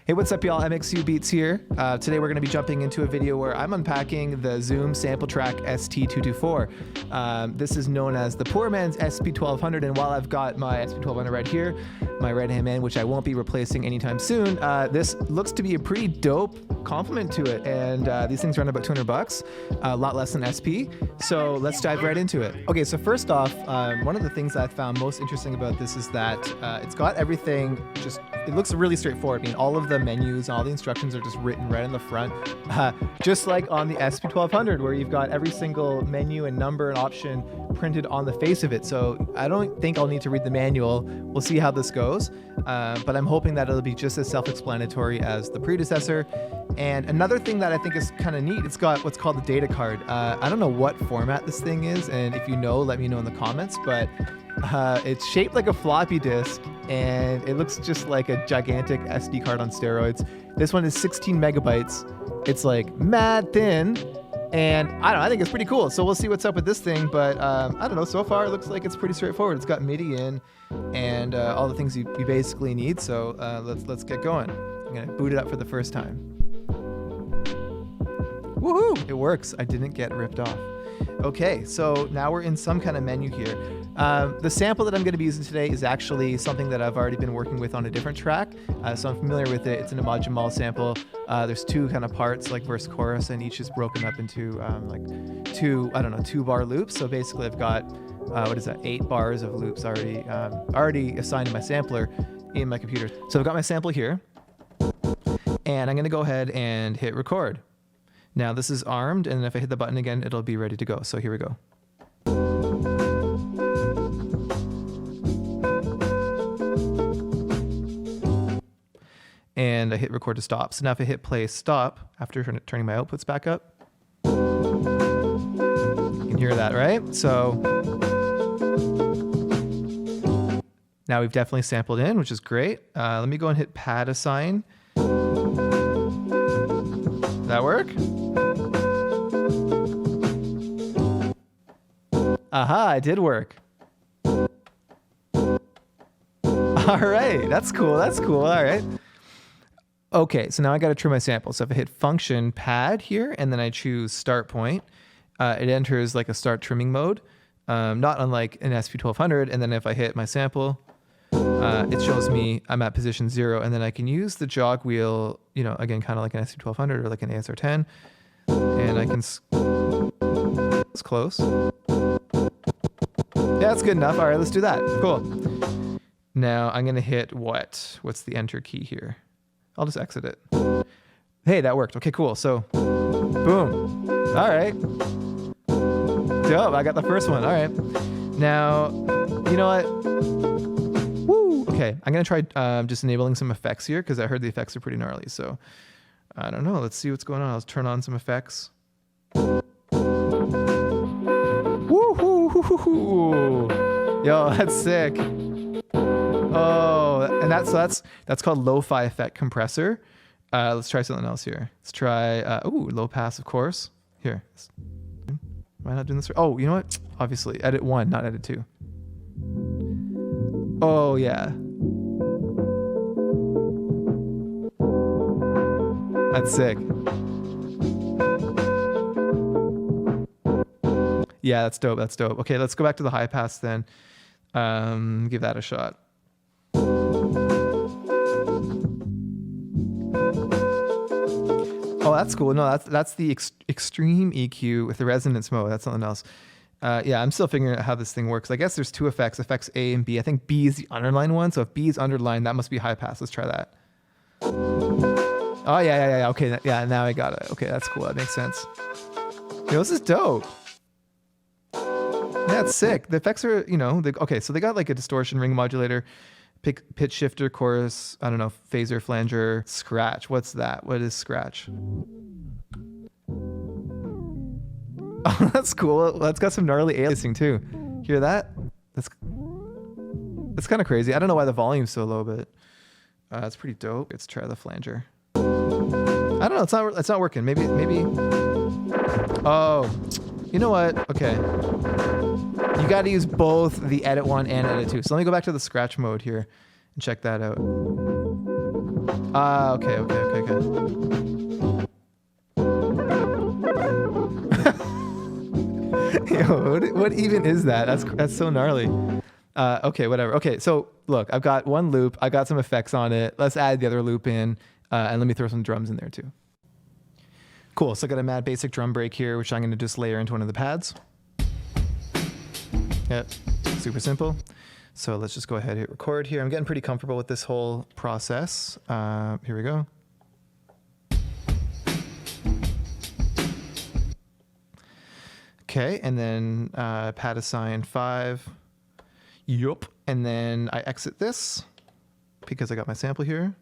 Hey, what's up, y'all? MXU Beats here. Today we're going to be jumping into a video where I'm unpacking the Zoom Sampletrak ST-224. This is known as the poor man's SP-1200, and while I've got my SP-1200 right here, my right-hand man, which I won't be replacing anytime soon, this looks to be a pretty dope complement to it, and these things run about $200, a lot less than SP, so let's dive right into it. Okay, so first off, one of the things I found most interesting about this is that it's got everything just, it looks really straightforward. I mean, all of the menus, all the instructions are just written right in the front, just like on the SP-1200, where you've got every single menu and number and option printed on the face of it. So I don't think I'll need to read the manual. We'll see how this goes, but I'm hoping that it'll be just as self-explanatory as the predecessor. And another thing that I think is kind of neat, it's got what's called the data card. I don't know what format this thing is, and if you know, let me know in the comments, but it's shaped like a floppy disk, and it looks just like a gigantic SD card on steroids. This one is 16 megabytes. It's like mad thin, and I don't know, I think it's pretty cool. So we'll see what's up with this thing, but I don't know, so far it looks like it's pretty straightforward. It's got MIDI in and all the things you basically need. So let's get going. I'm gonna boot it up for the first time. Woohoo! It works. I didn't get ripped off. Okay, so now we're in some kind of menu here. The sample that I'm going to be using today is actually something that I've already been working with on a different track, so I'm familiar with it. It's an Imagine Mall sample. There's two kind of parts, like verse chorus, and each is broken up into like two bar loops. So basically I've got, 8 bars of loops already assigned to my sampler in my computer. So I've got my sample here, and I'm going to go ahead and hit record. Now this is armed, and if I hit the button again, it'll be ready to go. So here we go. And I hit record to stop. So now if I hit play stop, after turning my outputs back up, you can hear that, right? So now we've definitely sampled in, which is great. Let me go and hit pad assign. Did that work? Aha, it did work. All right, that's cool, that's cool, all right. Okay, so now I gotta trim my sample. So if I hit function pad here, and then I choose start point, it enters like a start trimming mode, not unlike an SP-1200, and then if I hit my sample, it shows me I'm at position 0, and then I can use the jog wheel, you know, again, kind of like an SP-1200 or like an ASR10, and I can, it's close. Yeah, that's good enough. All right, let's do that. Cool. Now I'm gonna hit what? What's the enter key here? I'll just exit it. Hey, that worked. Okay, cool. So, boom. All right. Dope, I got the first one. All right. Now, you know what? Woo! Okay, I'm gonna try just enabling some effects here, because I heard the effects are pretty gnarly. So, I don't know. Let's see what's going on. Let's turn on some effects. Woohoo! Yo, that's sick. Oh, and that's called lo-fi effect compressor. Let's try something else here. Let's try low pass, of course. Here. Am I not doing this? Oh, you know what? Obviously, edit 1, not edit 2. Oh yeah. That's sick. Yeah, that's dope. That's dope. Okay, let's go back to the high pass then. Give that a shot. Oh, that's cool. No, that's the extreme EQ with the resonance mode. That's something else. Yeah, I'm still figuring out how this thing works. I guess there's two effects, effects A and B. I think B is the underlined one. So if B is underlined, that must be high pass. Let's try that. Oh, yeah. Okay, yeah, now I got it. Okay, that's cool. That makes sense. Yo, this is dope. Yeah, it's sick. The effects are, you know, okay, so they got like a distortion, ring modulator, pitch shifter, chorus, I don't know, phaser, flanger, scratch. What's that? What is scratch? Oh, that's cool. That's got some gnarly aliasing too. Hear that? That's kind of crazy. I don't know why the volume's so low, but it's pretty dope. Let's try the flanger. I don't know. It's not working. Maybe. Oh, you know what? Okay. You got to use both the edit 1 and edit 2. So let me go back to the scratch mode here and check that out. Okay. Yo, what even is that? That's so gnarly. Okay, whatever. Okay, so look, I've got one loop. I got some effects on it. Let's add the other loop in, and let me throw some drums in there too. Cool, so I got a mad basic drum break here, which I'm gonna just layer into one of the pads. Yep, super simple. So let's just go ahead and hit record here. I'm getting pretty comfortable with this whole process. Here we go. Okay, and then pad assign 5. Yup. And then I exit this because I got my sample here.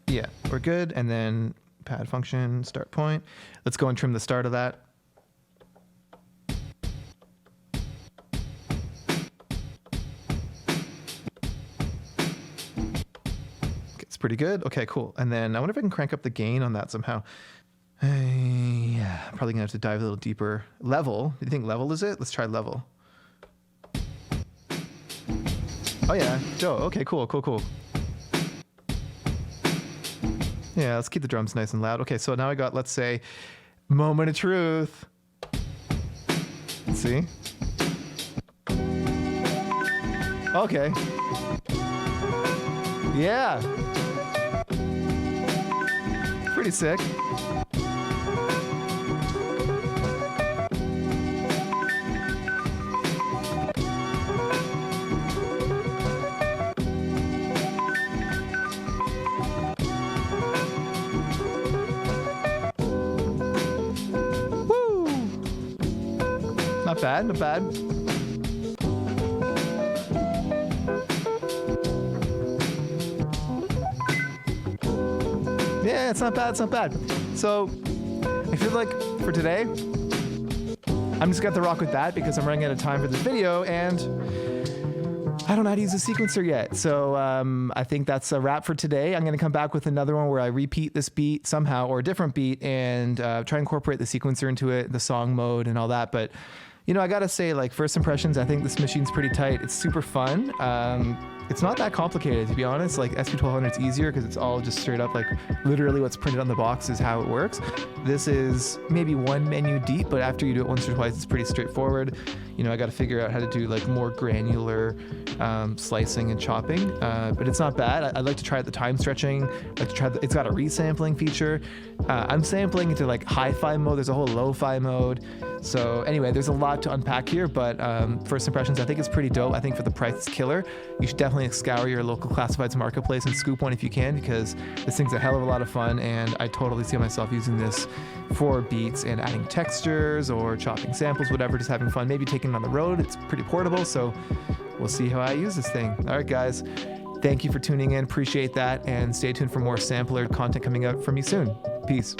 Yeah, we're good. And then pad function, start point. Let's go and trim the start of that. It's pretty good. Okay, cool. And then I wonder if I can crank up the gain on that somehow. Yeah, probably gonna have to dive a little deeper. Level, do you think level is it? Let's try level. Oh yeah, Joe, okay, cool. Yeah, let's keep the drums nice and loud. Okay, so now I got, let's say, moment of truth. Let's see. Okay. Yeah. Pretty sick. Not bad, not bad. Yeah, it's not bad, it's not bad. So, I feel like for today, I'm just gonna rock with that because I'm running out of time for this video and I don't know how to use a sequencer yet. So I think that's a wrap for today. I'm gonna come back with another one where I repeat this beat somehow or a different beat and try and incorporate the sequencer into it, the song mode and all that. But you know, I gotta say, like, first impressions, I think this machine's pretty tight. It's super fun. It's not that complicated, to be honest. Like, SP-1200 is easier because it's all just straight up, like, literally what's printed on the box is how it works. This is maybe one menu deep, but after you do it once or twice, it's pretty straightforward. You know, I gotta figure out how to do, like, more granular slicing and chopping, but it's not bad. I'd like to try the time stretching. I'd like to try it's got a resampling feature. I'm sampling into, like, hi-fi mode. There's a whole lo-fi mode. So anyway, there's a lot to unpack here, but first impressions, I think it's pretty dope. I think for the price, it's killer. You should definitely scour your local classifieds marketplace and scoop one if you can, because this thing's a hell of a lot of fun, and I totally see myself using this for beats and adding textures or chopping samples, whatever, just having fun, maybe taking it on the road. It's pretty portable, so we'll see how I use this thing. All right, guys, thank you for tuning in. Appreciate that, and stay tuned for more sampler content coming out from me soon. Peace.